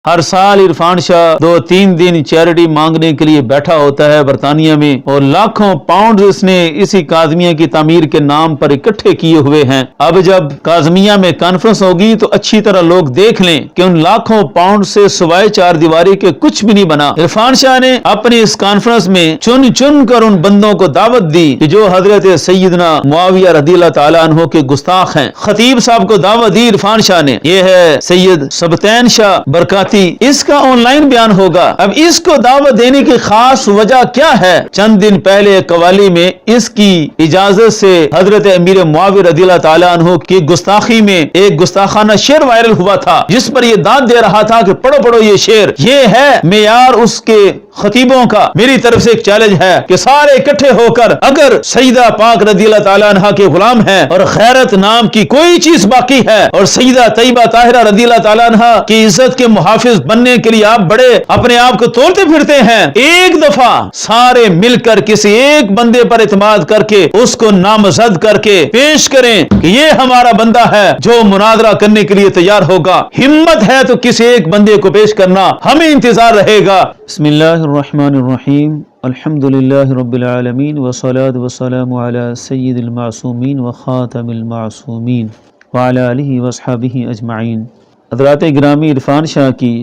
हर साल इरफान शाह 2-3 दिन चैरिटी मांगने के लिए बैठा होता है बरतानिया में, और लाखों पाउंड इसने इसी काज़मिया की तामीर के नाम पर इकट्ठे किए हुए हैं। अब जब काज़मिया में कॉन्फ्रेंस होगी तो अच्छी तरह लोग देख लें कि उन लाखों पाउंड से सिवाय चार दीवारी के कुछ भी नहीं बना। इरफान शाह ने अपनी इस कॉन्फ्रेंस में चुन चुन कर उन बंदों को दावत दी कि जो हजरत सैयदना मुआविया रज़ियल्लाहु ताला अन्हु के गुस्ताख हैं। खतीब साहब को दावत दी इरफान शाह ने। यह है सैयद सबतैन शाह बरकाती, इसका ऑनलाइन बयान होगा। अब इसको दावत देने की खास वजह क्या है? चंद दिन पहले कवाली में इसकी इजाजत से हजरत अमीर मुआविया रज़ियल्लाहु ताला अन्हु की गुस्ताखी में एक गुस्ताखाना शेर वायरल हुआ था, जिस पर यह दाद दे रहा था कि पढ़ो पढ़ो ये शेर। ये है मेयार उसके खतीबों का। मेरी तरफ से एक चैलेंज है कि सारे इकट्ठे होकर अगर सईदा पाक रज़ियल्लाहु ताला अन्हा के गुलाम हैं और खैरत नाम की कोई चीज बाकी है और सईदा तैयबा ताहिरा रज़ियल्लाहु ताला अन्हा की इज्जत के मुहाफिज बनने के लिए आप बड़े अपने आप को तोड़ते फिरते हैं, एक दफा सारे मिलकर किसी एक बंदे पर इत्मीनान करके उसको नामजद करके पेश करें कि ये हमारा बंदा है जो मुनाजरा करने के लिए तैयार होगा। हिम्मत है तो किसी एक बंदे को पेश करना, हमें इंतजार रहेगा। बिस्मिल्लाहिर्रहमानिर्रहीम, अल्हम्दुलिल्लाहि रब्बिल आलमीन वस्सलातु वस्सलामु अला सय्यिदिल मासूमीन व खातमिल मासूमीन व अला आलिहि व अस्हाबिहि अजमाइन। हज़रात गिरामी, इरफान शाह की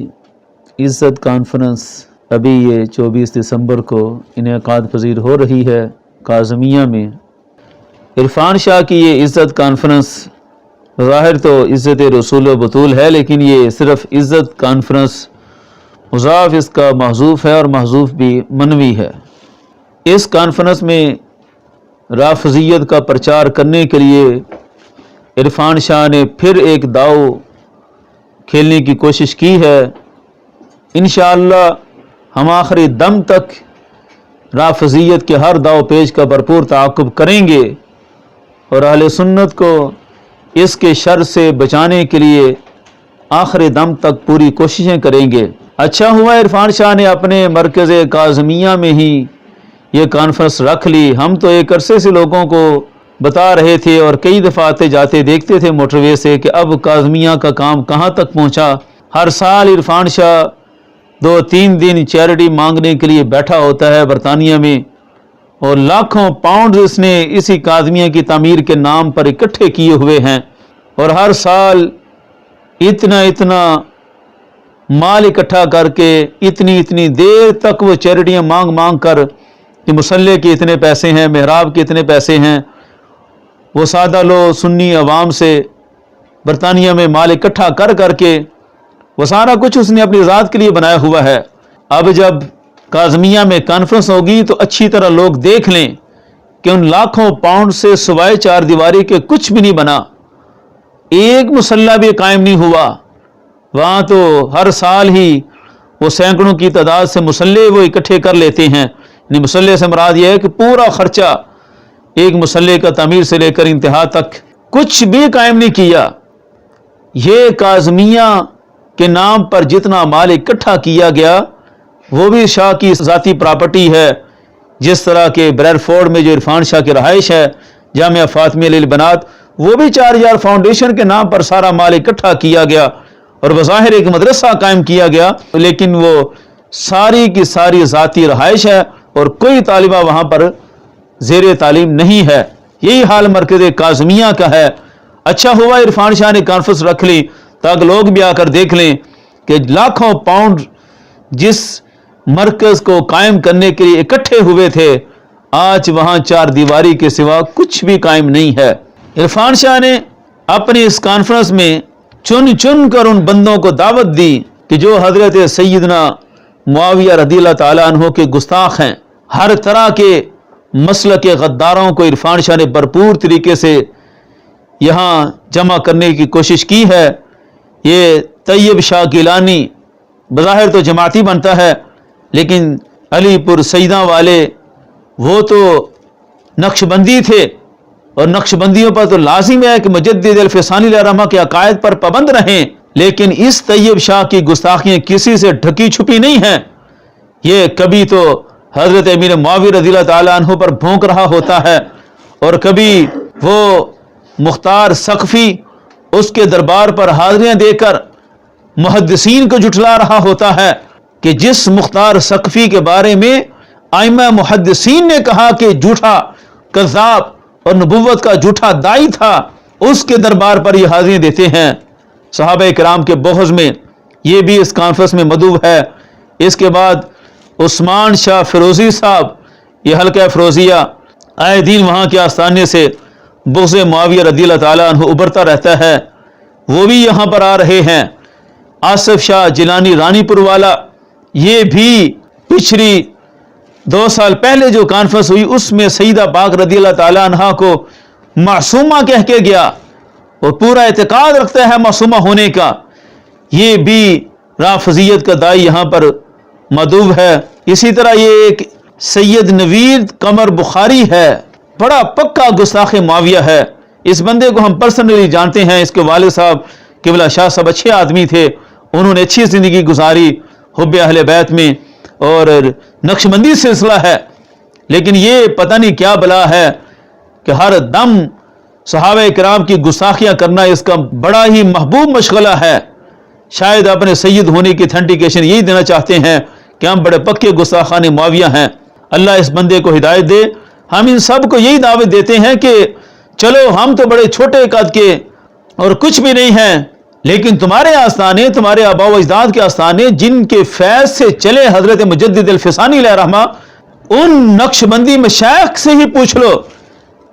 इज़्ज़त कॉन्फ्रेंस अभी ये 24 दिसंबर को इनेकाद पजीर हो रही है काज़मिया में। इरफान शाह की ये इज़्ज़त कॉन्फ्रेंस ज़ाहिर तो इज़्ज़त रसूल व बतूल है, लेकिन ये सिर्फ इज़्ज़त कॉन्फ्रेंस मुज़ाफ इसका महजूफ है और महजूफ भी मनवी है। इस कॉन्फ्रेंस में राफ़ज़ियत का प्रचार करने के लिए इरफान शाह ने फिर एक दाव खेलने की कोशिश की है। इंशाअल्लाह हम आखिरी दम तक राफ़ज़ियत के हर दाव पेज का भरपूर ताक़ुब करेंगे और अहले सुन्नत को इसके शर से बचाने के लिए आखिरी दम तक पूरी कोशिशें करेंगे। अच्छा हुआ इरफान शाह ने अपने मरकज़ काज़मिया में ही ये कॉन्फ्रेंस रख ली। हम तो एक अरसे से लोगों को बता रहे थे और कई दफ़ा आते जाते देखते थे मोटरवे से कि अब काज़मिया का काम कहाँ तक पहुँचा। हर साल इरफान शाह 2-3 दिन चैरिटी मांगने के लिए बैठा होता है बरतानिया में, और लाखों पाउंड इसने इसी काज़मिया की तामीर के नाम पर इकट्ठे किए हुए हैं, और हर साल इतना इतना माल इकट्ठा करके इतनी इतनी देर तक वो चैरिटियाँ मांग मांग कर कि मुसल्ले के इतने पैसे हैं, मेहराब के इतने पैसे हैं, वो सादा लो सुन्नी अवाम से बरतानिया में माल इकट्ठा कर करके वो सारा कुछ उसने अपनी ज़ात के लिए बनाया हुआ है। अब जब काज़मिया में कॉन्फ्रेंस होगी तो अच्छी तरह लोग देख लें कि उन लाखों पाउंड से सिवाय चार दीवारी के कुछ भी नहीं बना, एक मुसल्ला भी कायम नहीं हुआ। वहाँ तो हर साल ही वो सैकड़ों की तादाद से मुसल्ले वो इकट्ठे कर लेते हैं। मुसल्ले से मुराद यह है कि पूरा खर्चा एक मुसल्ले का तामीर से लेकर इंतहा तक कुछ भी कायम नहीं किया। ये काज़मिया के नाम पर जितना माल इकट्ठा किया गया वो भी शाह की ज़ाती प्रॉपर्टी है। जिस तरह के ब्रैडफोर्ड में जो इरफान शाह की रहाइश है जामिया फातिमिया लिल बनात, वो भी 4000 फाउंडेशन के नाम पर सारा माल इकट्ठा किया गया और बज़ाहिर एक मदरसा कायम किया गया, लेकिन वो सारी की सारी ज़ाती रहाइश है और कोई तालिबा वहाँ पर ज़ेर तालीम नहीं है। यही हाल मरकज़ काज़मिया का है। अच्छा हुआ इरफान शाह ने कॉन्फ्रेंस रख ली ताकि लोग भी आकर देख लें कि लाखों पाउंड जिस मरकज़ को कायम करने के लिए इकट्ठे हुए थे, आज वहाँ चार दीवारी के सिवा कुछ भी कायम नहीं है। इरफान शाह ने अपनी इस कॉन्फ्रेंस में चुन चुन कर उन बंदों को दावत दी कि जो हजरत सैयदना मुआविया रज़ियल्लाहु ताला अन्हु के गुस्ताख हैं। हर तरह के मसल के गद्दारों को इरफान शाह ने भरपूर तरीके से यहाँ जमा करने की कोशिश की है। ये तैयब शाह गिलानी बज़ाहिर तो जमाती बनता है, लेकिन अलीपुर सईदा वाले वो तो नक्शबंदी थे और नक्शबंदियों पर तो लाजिम है कि मुजद्दिद अल-फ़सानी रहमा के अकायद पर पाबंद रहें, लेकिन इस तैयब शाह की गुस्ताखियाँ किसी से ढकी छुपी नहीं हैं। ये कभी तो हज़रत अमीर मुआविया रज़ियल्लाहु ताला अन्हु पर भोंक रहा होता है और कभी वो मुख्तार सक़फ़ी उसके दरबार पर हाज़िरियाँ देकर मुहद्दिसीन को जुटला रहा होता है कि जिस मुख्तार सकफी के बारे में आइमा मुहद्दिसीन ने कहा कि झूठा कज़्ज़ाब और नबुव्वत का झूठा दाई था, उसके दरबार पर ये हाजिरी देते हैं। सहाबा किराम के बोहज़ में ये भी इस कॉन्फ्रेंस में मदऊब है। इसके बाद उस्मान शाह फिरोजी साहब, ये हल्का फिरोजिया आए दिन वहाँ के आस्थाने से बुग़्ज़ मुआविया रज़ियल्लाहु ताला अन्हु उभरता रहता है, वो भी यहाँ पर आ रहे हैं। आसिफ शाह जिलानी रानीपुर वाला, ये भी पिछली 2 साल पहले जो कॉन्फ्रेंस हुई उसमें सईदा पाक रज़ियल्लाहु ताला अन्हा को मासूमा कह के गया और पूरा एतकाद रखता है मासूमा होने का। ये भी राफजियत का दाई यहाँ पर मदऊब है। इसी तरह ये एक सैयद नवीद कमर बुखारी है, बड़ा पक्का गुस्ताख मुआविया है। इस बंदे को हम पर्सनली जानते हैं। इसके वालिद साहब किबला शाह साहब अच्छे आदमी थे, उन्होंने अच्छी ज़िंदगी गुजारी हुब्ब अहले बैत में और नक्शबंदी सिलसिला है। लेकिन ये पता नहीं क्या बला है कि हर दम सहाबा किराम की गुस्ताखियाँ करना इसका बड़ा ही महबूब मशगला है। शायद अपने सैयद होने की अथेंटिकेशन यही देना चाहते हैं कि हम बड़े पक्के गुस्ताखान मुआविया हैं। अल्लाह इस बंदे को हिदायत दे। हम इन सब को यही दावत देते हैं कि चलो हम तो बड़े छोटे कद के और कुछ भी नहीं हैं, लेकिन तुम्हारे आस्थाने, तुम्हारे आबा व अजदाद के आस्थाने जिनके फैज़ से चले हजरत मुजद्दिद अल-फिसानी अलैहिर्रहमा, उन नक्शबंदी मशाइख से ही पूछ लो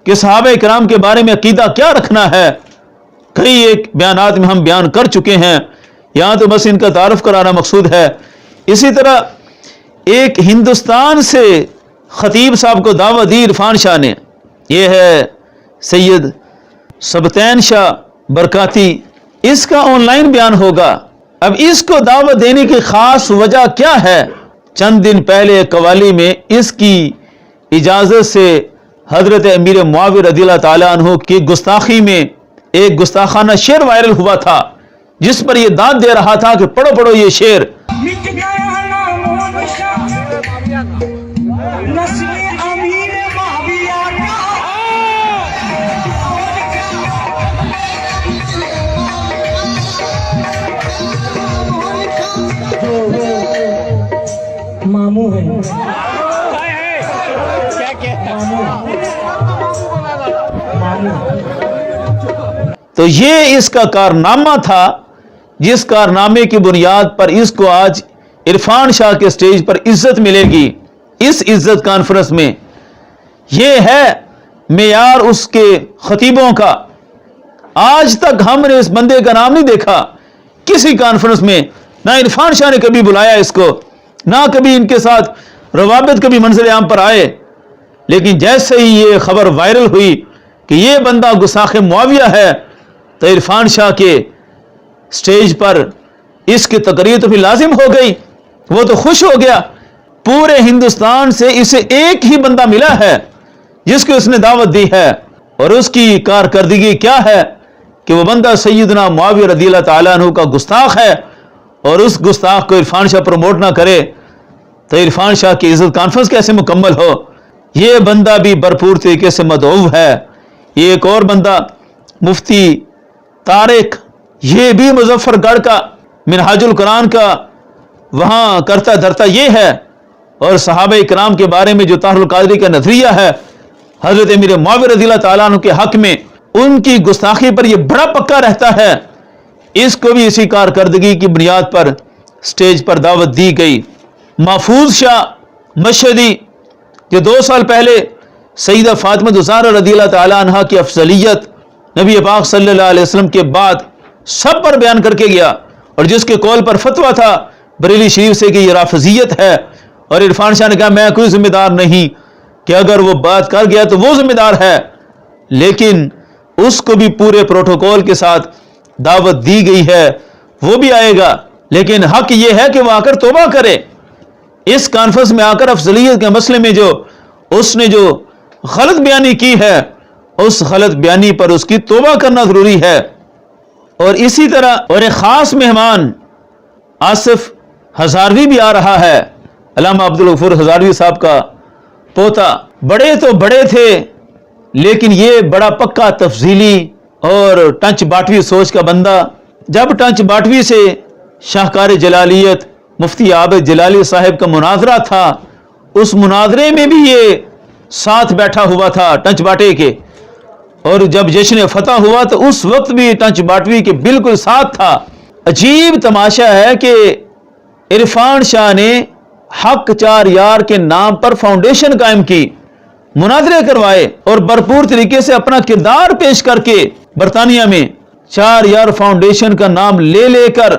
कि सहाबा किराम के बारे में अकीदा क्या रखना है। कई एक बयानात में हम बयान कर चुके हैं, यहाँ तो बस इनका तारुफ कराना मकसूद है। इसी तरह एक हिंदुस्तान से खतीब साहब को दावत दी इरफान शाह ने, यह है सैयद सबतैन शाह बरकाती, इसका ऑनलाइन बयान होगा। अब इसको दावत देने की खास वजह क्या है? चंद दिन पहले कवाली में इसकी इजाजत से हजरत अमीर मुआविया रज़ियल्लाहु ताला अन्हु की गुस्ताखी में एक गुस्ताखाना शेर वायरल हुआ था, जिस पर यह दाद दे रहा था कि पढ़ो पढ़ो ये शेर। मामू है तो ये इसका कारनामा था, जिस कारनामे की बुनियाद पर इसको आज इरफान शाह के स्टेज पर इज्जत मिलेगी। इस इज्जत कॉन्फ्रेंस में ये है मेयार उसके खतीबों का। आज तक हमने इस बंदे का नाम नहीं देखा किसी कॉन्फ्रेंस में, ना इरफान शाह ने कभी बुलाया इसको, ना कभी इनके साथ रवाबित कभी मंजर आम पर आए। लेकिन जैसे ही ये खबर वायरल हुई कि ये बंदा गुस्ताख मुआविया है, तो इरफान शाह के स्टेज पर इसकी तकरीर तो भी लाजिम हो गई। वो तो खुश हो गया। पूरे हिंदुस्तान से इसे एक ही बंदा मिला है जिसको इसने दावत दी है, और उसकी कारकर्दगी क्या है कि वो बंदा सैयदना मुआविया रज़ियल्लाहु ताला अन्हु का गुस्ताख है, और उस गुस्ताख को इरफान शाह प्रमोट ना करे तो इरफान शाह की इज्जत कॉन्फ्रेंस कैसे मुकम्मल हो। ये बंदा भी भरपूर तरीके से मदऊब है। ये एक और बंदा मुफ्ती तारिक, ये भी मुजफ्फरगढ़ का मिनहाजुल कुरान का वहाँ करता धरता ये है, और सहाबा इकराम के बारे में जो तारुल कादरी का नजरिया है हजरत अमीर मुआविया रज़ियल्लाहु ताला अन्हु के हक में, उनकी गुस्ताखी पर यह बड़ा पक्का रहता है। इसको भी इसी कारकर्दगी की बुनियाद पर स्टेज पर दावत दी गई। महफूज शाह मशहदी, जो 2 साल पहले सईदा फातिमा ज़हरा रज़ियल्लाहु ताला अन्हा की अफजलियत नबी पाक सल्लल्लाहु अलैहि वसल्लम के बाद सब पर बयान करके गया, और जिसके कौल पर फतवा था बरेली शरीफ से कि यह राफजियत है, और इरफान शाह ने कहा मैं कोई जिम्मेदार नहीं, कि अगर वो बात कर गया तो वो जिम्मेदार है। लेकिन उसको भी पूरे प्रोटोकॉल के साथ दावत दी गई है, वो भी आएगा। लेकिन हक ये है कि वो आकर तौबा करे। इस कॉन्फ्रेंस में आकर अफजलियत के मसले में जो उसने जो गलत बयानी की है, उस गलत बयानी पर उसकी तौबा करना जरूरी है। और इसी तरह और एक खास मेहमान आसिफ हजारवी भी आ रहा है, अल्लामा अब्दुल गफूर हजारवी साहब का पोता। बड़े तो बड़े थे, लेकिन ये बड़ा पक्का तफजीली और टंच बाटवी सोच का बंदा। जब टंच बाटवी से شاہکار جلالیت مفتی عابد جلالی صاحب کا مناظرہ تھا، اس مناظرے میں بھی یہ ساتھ بیٹھا ہوا تھا ٹنچ باٹے کے، اور جب جشن فتح ہوا تو اس وقت بھی ٹنچ باٹوی کے بالکل ساتھ تھا۔ عجیب تماشا ہے کہ عرفان شاہ نے حق چار یار کے نام پر فاؤنڈیشن قائم کی، مناظرے کروائے اور بھرپور طریقے سے اپنا کردار پیش کر کے برطانیہ میں چار یار فاؤنڈیشن کا نام لے لے کر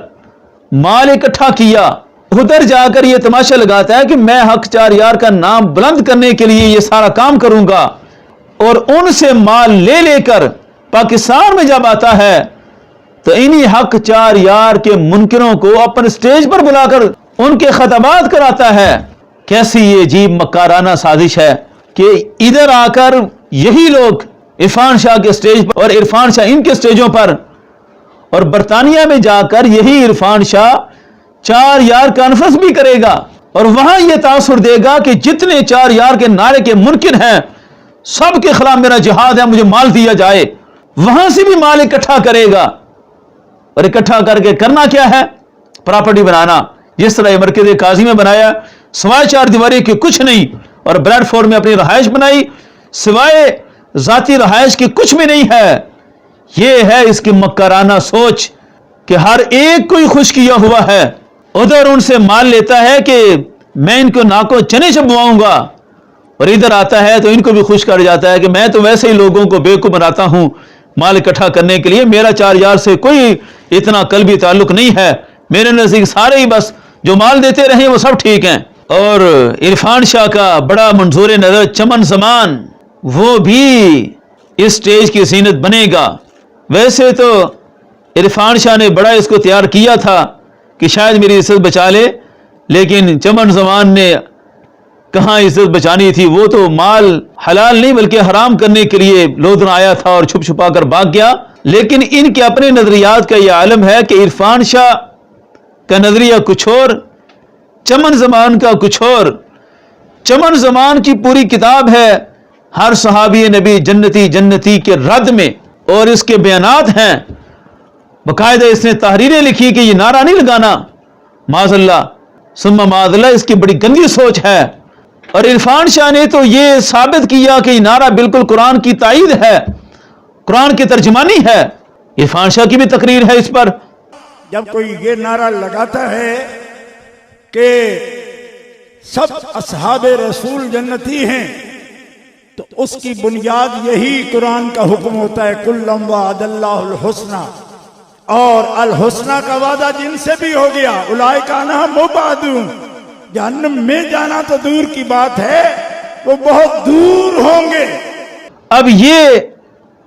مال اکٹھا کیا۔ ادھر جا کر یہ تماشا لگاتا ہے کہ میں حق چار یار کا نام بلند کرنے کے لیے یہ سارا کام کروں گا، اور ان سے مال لے لے کر پاکستان میں جب آتا ہے تو انہی حق چار یار کے منکروں کو اپنے سٹیج پر بلا کر ان کے خطابات کراتا ہے۔ کیسی یہ عجیب مکارانہ سازش ہے کہ ادھر آ کر یہی لوگ عرفان شاہ کے سٹیج پر اور عرفان شاہ ان کے سٹیجوں پر، اور برطانیہ میں جا کر یہی عرفان شاہ چار یار کانفرنس بھی کرے گا اور وہاں یہ تاثر دے گا کہ جتنے چار یار کے نعرے کے منکر ہیں سب کے خلاف میرا جہاد ہے، مجھے مال دیا جائے۔ وہاں سے بھی مال اکٹھا کرے گا، اور اکٹھا کر کے کرنا کیا ہے؟ پراپرٹی بنانا، جس طرح یہ مرکز قاضی میں بنایا سوائے چار دیواری کے کچھ نہیں، اور بریڈ فورڈ میں اپنی رہائش بنائی سوائے ذاتی رہائش کی کچھ بھی نہیں ہے۔ یہ ہے اس کی مکرانہ سوچ کہ ہر ایک کو ہی خوش کیا ہوا ہے، ادھر ان سے مال لیتا ہے کہ میں ان کو ناکوں چنے چبواؤں گا، اور ادھر آتا ہے تو ان کو بھی خوش کر جاتا ہے کہ میں تو ویسے ہی لوگوں کو بیوقوف بناتا ہوں مال اکٹھا کرنے کے لیے، میرا چار یار سے کوئی اتنا قلبی تعلق نہیں ہے، میرے نزدیک سارے ہی بس جو مال دیتے رہیں وہ سب ٹھیک ہیں۔ اور عرفان شاہ کا بڑا منظور نظر چمن زمان، وہ بھی اس سٹیج کی زینت بنے گا۔ ویسے تو عرفان شاہ نے بڑا اس کو تیار کیا تھا کہ شاید میری عزت بچا لے، لیکن چمن زمان نے کہاں عزت بچانی تھی، وہ تو مال حلال نہیں بلکہ حرام کرنے کے لیے لودن آیا تھا اور چھپ چھپا کر بھاگ گیا۔ لیکن ان کے اپنے نظریات کا یہ عالم ہے کہ عرفان شاہ کا نظریہ کچھ اور، چمن زمان کا کچھ اور۔ چمن زمان کی پوری کتاب ہے ہر صحابی نبی جنتی جنتی کے رد میں، اور اس کے بیانات ہیں، باقاعدہ اس نے تحریریں لکھی کہ یہ نعرہ نہیں لگانا، معاذ اللہ ثم معاذ اللہ، اس کی بڑی گندی سوچ ہے۔ اور عرفان شاہ نے تو یہ ثابت کیا کہ یہ نعرہ بالکل قرآن کی تائید ہے، قرآن کی ترجمانی ہے۔ عرفان شاہ کی بھی تقریر ہے اس پر۔ جب کوئی یہ نعرہ لگاتا ہے کہ سب اصحاب رسول جنتی ہیں، تو اس کی بنیاد یہی قرآن کا حکم ہوتا ہے، کلم وعد اللہ الحسنى، اور الحسنى کا وعدہ جن سے بھی ہو گیا، اولئک عنہا مبعدون، جہنم میں جانا تو دور کی بات ہے، وہ بہت دور ہوں گے۔ اب یہ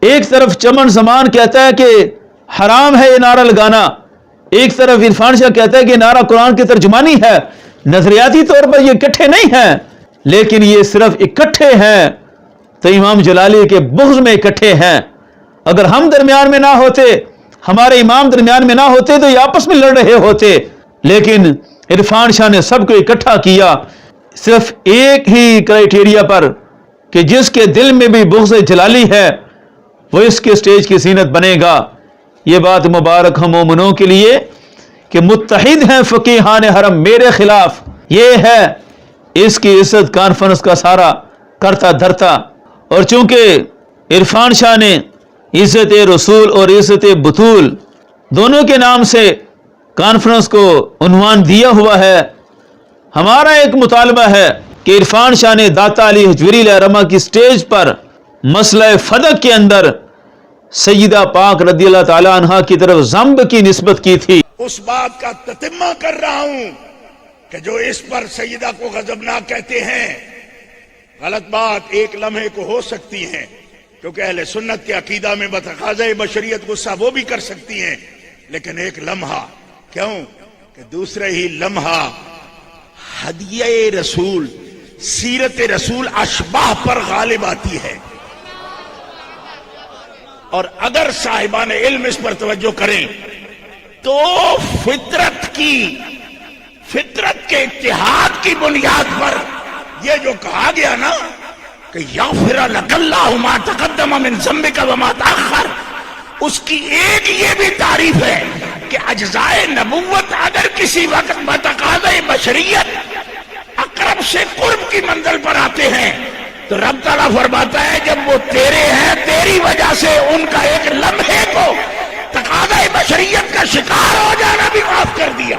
ایک طرف چمن زمان کہتا ہے کہ حرام ہے یہ نعرہ لگانا، ایک طرف عرفان شاہ کہتا ہے کہ یہ نعرہ قرآن کی ترجمانی ہے۔ نظریاتی طور پر یہ اکٹھے نہیں ہیں، لیکن یہ صرف اکٹھے ہیں تو امام جلالی کے بغض میں اکٹھے ہیں۔ اگر ہم درمیان میں نہ ہوتے، ہمارے امام درمیان میں نہ ہوتے تو یہ آپس میں لڑ رہے ہوتے، لیکن عرفان شاہ نے سب کو اکٹھا کیا صرف ایک ہی کرائیٹیریا پر کہ جس کے دل میں بھی بغض جلالی ہے وہ اس کے سٹیج کی زینت بنے گا۔ یہ بات مبارک ہم مومنوں کے لیے کہ متحد ہیں فقیہان حرم میرے خلاف، یہ ہے اس کی عزت کانفرنس کا سارا کرتا دھرتا۔ اور چونکہ عرفان شاہ نے عزت رسول اور عزت بطول دونوں کے نام سے کانفرنس کو عنوان دیا ہوا ہے، ہمارا ایک مطالبہ ہے کہ عرفان شاہ نے داتا علی حجویری علیہ الرحمہ کی سٹیج پر مسئلہ فدق کے اندر سیدہ پاک رضی اللہ تعالی عنہا کی طرف ذنب کی نسبت کی تھی۔ اس بات کا تتمہ کر رہا ہوں کہ جو اس پر سیدہ کو غضبناک کہتے ہیں، غلط بات ایک لمحے کو ہو سکتی ہے، کیونکہ اہل سنت کے عقیدہ میں بتقاضۂ بشریت غصہ وہ بھی کر سکتی ہیں، لیکن ایک لمحہ کیوں کہ دوسرے ہی لمحہ ہدیہ رسول، سیرت رسول اشباہ پر غالب آتی ہے۔ اور اگر صاحبان علم اس پر توجہ کریں تو فطرت کے اتحاد کی بنیاد پر یہ جو کہا گیا نا کہ یغفر لک اللہ ما تقدم من ذنبک وما تأخر، اس کی ایک یہ بھی تعریف ہے کہ اجزائے نبوت اگر کسی وقت بتقاضۂ بشریت اقرب سے قرب کی منزل پر آتے ہیں تو رب تعالیٰ فرماتا ہے جب وہ تیرے ہیں تیری وجہ سے ان کا ایک لمحے کو تقاضۂ بشریت کا شکار ہو جانا بھی معاف کر دیا.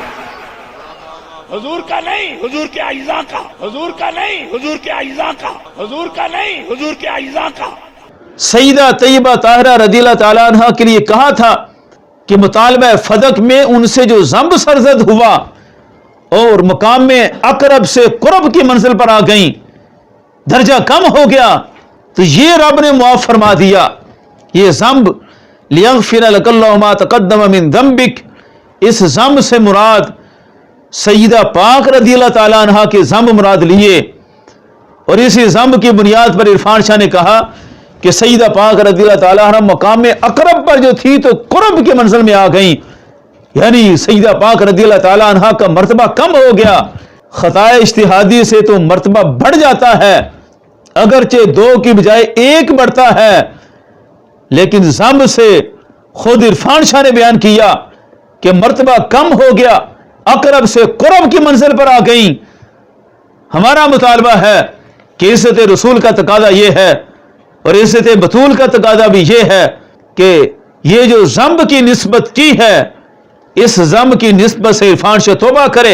حضور کا نہیں، حضور کے اعزاء کا، حضور کا نہیں، حضور کے اعزاء کا، حضور کا نہیں، حضور کے اعزاء کا. سیدہ طیبہ طاہرہ رضی اللہ تعالیٰ عنہ کے لیے کہا تھا کہ مطالبہ فدق میں ان سے جو ذنب سرزد ہوا اور مقام میں اقرب سے قرب کی منزل پر آ گئیں، درجہ کم ہو گیا، تو یہ رب نے معاف فرما دیا. یہ ذنب لیغفر لک اللہ ما تقدم من ذنبک، اس ذنب سے مراد سیدہ پاک رضی اللہ تعالیٰ عنہ کے ذنب مراد لیے. اور اسی ذنب کی بنیاد پر عرفان شاہ نے کہا کہ سیدہ پاک رضی اللہ تعالیٰ عنہ مقام اقرب پر جو تھی تو قرب کی منزل میں آ گئیں، یعنی سیدہ پاک رضی اللہ تعالیٰ عنہ کا مرتبہ کم ہو گیا. خطائے اجتہادی سے تو مرتبہ بڑھ جاتا ہے، اگرچہ 2 کی بجائے 1 بڑھتا ہے، لیکن ذنب سے خود عرفان شاہ نے بیان کیا کہ مرتبہ کم ہو گیا، اقرب سے قرب کی منزل پر آ گئیں. ہمارا مطالبہ ہے کہ عزت رسول کا تقاضا یہ ہے اور عزت بطول کا تقاضا بھی یہ ہے کہ یہ جو ذنب کی نسبت کی ہے، اس ذنب کی نسبت سے عرفان شاہ توبہ کرے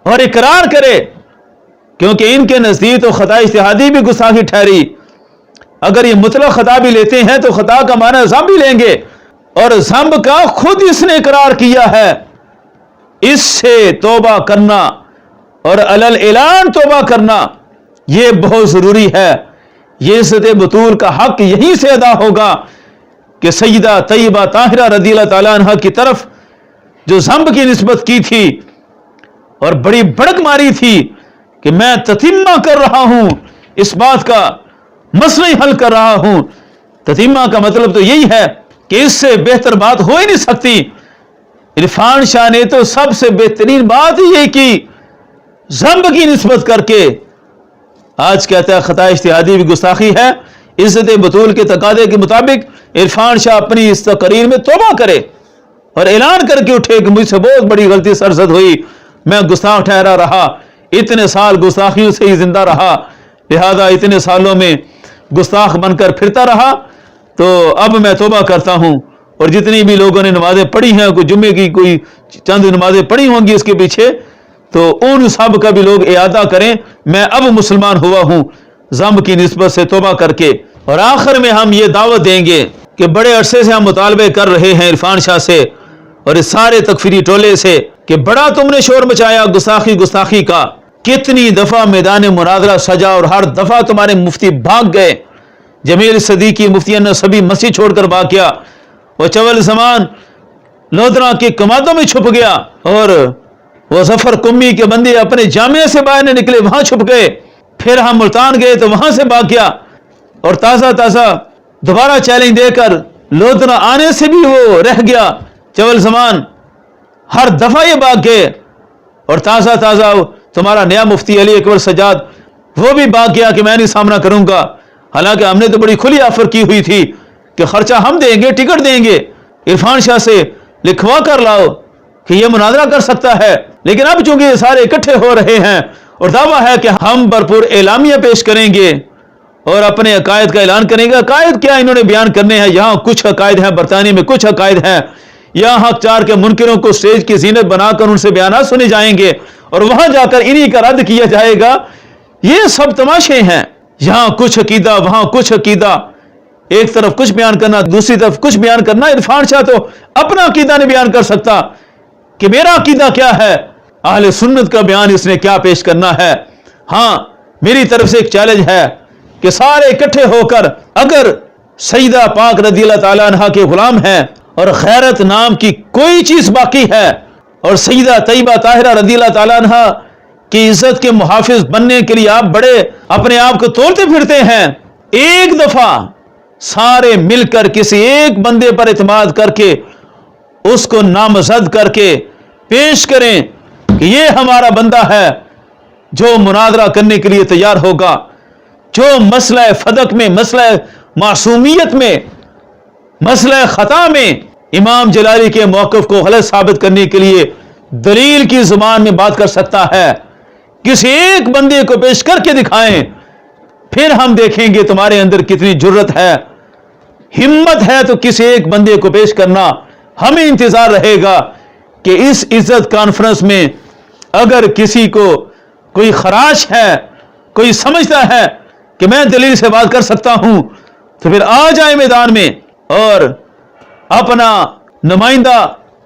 اور اقرار کرے، کیونکہ ان کے نزدیک تو خطا اجتہادی بھی گستاخی ٹھہری. اگر یہ مطلق خطا بھی لیتے ہیں تو خطا کا معنی ذنب بھی لیں گے، اور ذنب کا خود اس نے اقرار کیا ہے. اس سے توبہ کرنا اور علل اعلان توبہ کرنا یہ بہت ضروری ہے. یہ عزت بطول کا حق یہیں سے ادا ہوگا کہ سیدہ طیبہ طاہرہ رضی اللہ تعالیٰ عنہ کی طرف جو ذنب کی نسبت کی تھی اور بڑی بڑک ماری تھی کہ میں تتمہ کر رہا ہوں، اس بات کا مسئلہ حل کر رہا ہوں. تتمہ کا مطلب تو یہی ہے کہ اس سے بہتر بات ہو ہی نہیں سکتی. عرفان شاہ نے تو سب سے بہترین بات یہ کی، ذنب کی نسبت کر کے. آج کہتا ہے خطا اجتہادی بھی گستاخی ہے. عزت بطول کے تقاضے کے مطابق عرفان شاہ اپنی اس تقریر میں توبہ کرے اور اعلان کر کے اٹھے کہ مجھ سے بہت بڑی غلطی سرزد ہوئی، میں گستاخ ٹھہرا رہا، اتنے سال گستاخیوں سے ہی زندہ رہا، لہذا اتنے سالوں میں گستاخ بن کر پھرتا رہا، تو اب میں توبہ کرتا ہوں. اور جتنی بھی لوگوں نے نمازیں پڑھی ہیں، کوئی جمعے کی کوئی چند نمازیں پڑھی ہوں گی اس کے پیچھے، تو ان سب کا بھی لوگ اعادہ کریں، میں اب مسلمان ہوا ہوں ذنب کی نسبت سے توبہ کر کے. اور آخر میں ہم یہ دعوت دیں گے کہ بڑے عرصے سے ہم مطالبے کر رہے ہیں عرفان شاہ سے اور اس سارے تکفیری ٹولے سے کہ بڑا تم نے شور مچایا گستاخی کا، کتنی دفعہ میدان مناظرہ سجا اور ہر دفعہ تمہارے مفتی بھاگ گئے. جمیل صدیقی مفتی سبھی مسجد چھوڑ کر بھاگ گیا، وہ چول زمان لودھرا کے کمادوں میں چھپ گیا، اور وہ ظفر قمی کے بندے اپنے جامعے سے باہر نکلے وہاں چھپ گئے. پھر ہم ملتان گئے تو وہاں سے بھاگ گیا، اور تازہ دوبارہ چیلنج دے کر لودھرا آنے سے بھی وہ رہ گیا. چول زمان ہر دفعہ یہ بھاگ گئے، اور تازہ تمہارا نیا مفتی علی اکبر سجاد وہ بھی بھاگ گیا کہ میں نہیں سامنا کروں گا. حالانکہ ہم نے تو بڑی کھلی آفر کی ہوئی تھی کہ خرچہ ہم دیں گے، ٹکٹ دیں گے، عرفان شاہ سے لکھوا کر لاؤ کہ یہ مناظرہ کر سکتا ہے. لیکن اب چونکہ یہ سارے اکٹھے ہو رہے ہیں اور دعویٰ ہے کہ ہم بھرپور اعلامیہ پیش کریں گے اور اپنے عقائد کا اعلان کریں گے. عقائد کیا انہوں نے بیان کرنے ہیں؟ یہاں کچھ عقائد ہیں، برطانیہ میں کچھ عقائد ہیں. یہاں حق چار کے منکروں کو سٹیج کی زینت بنا کر ان سے بیانات سنے جائیں گے اور وہاں جا کر انہی کا رد کیا جائے گا. یہ سب تماشے ہیں. یہاں کچھ عقیدہ، وہاں کچھ عقیدہ، ایک طرف کچھ بیان کرنا، دوسری طرف کچھ بیان کرنا. عرفان شاہ تو اپنا عقیدہ نہیں بیان کر سکتا کہ میرا عقیدہ کیا ہے، اہل سنت کا بیان اس نے کیا پیش کرنا ہے. ہاں میری طرف سے ایک چیلنج ہے کہ سارے اکٹھے ہو کر اگر سیدہ پاک رضی اللہ تعالیٰ عنہ کے غلام ہیں اور غیرت نام کی کوئی چیز باقی ہے اور سیدہ طیبہ طاہرہ رضی اللہ تعالیٰ عنہ کی عزت کے محافظ بننے کے لیے آپ بڑے اپنے آپ کو تولتے پھرتے ہیں، ایک دفعہ سارے مل کر کسی ایک بندے پر اعتماد کر کے اس کو نامزد کر کے پیش کریں کہ یہ ہمارا بندہ ہے جو مناظرہ کرنے کے لیے تیار ہوگا، جو مسئلہ فدق میں، مسئلہ معصومیت میں، مسئلہ خطا میں इमाम जलाली के मौक़िफ़ को गलत साबित करने के लिए दलील की जुबान में बात कर सकता है। किसी एक बंदे को पेश करके दिखाएं, फिर हम देखेंगे तुम्हारे अंदर कितनी जुर्रत है, हिम्मत है तो किसी एक बंदे को पेश करना। हमें इंतजार रहेगा कि इस इज्जत कॉन्फ्रेंस में अगर किसी को कोई खराश है, कोई समझता है कि मैं दलील से बात कर सकता हूं, तो फिर आ जाए मैदान में और अपना नुमाइंदा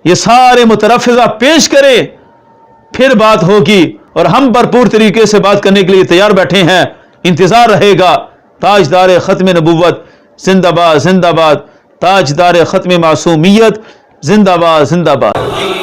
ये सारे मुतरफ़िज़ा पेश करे, फिर बात होगी। और हम भरपूर तरीके से बात करने के लिए तैयार बैठे हैं। इंतजार रहेगा। ताजदार ख़त्म नबुव्वत जिंदाबाद जिंदाबाद, ताजदार ख़त्म मासूमियत जिंदाबाद जिंदाबाद।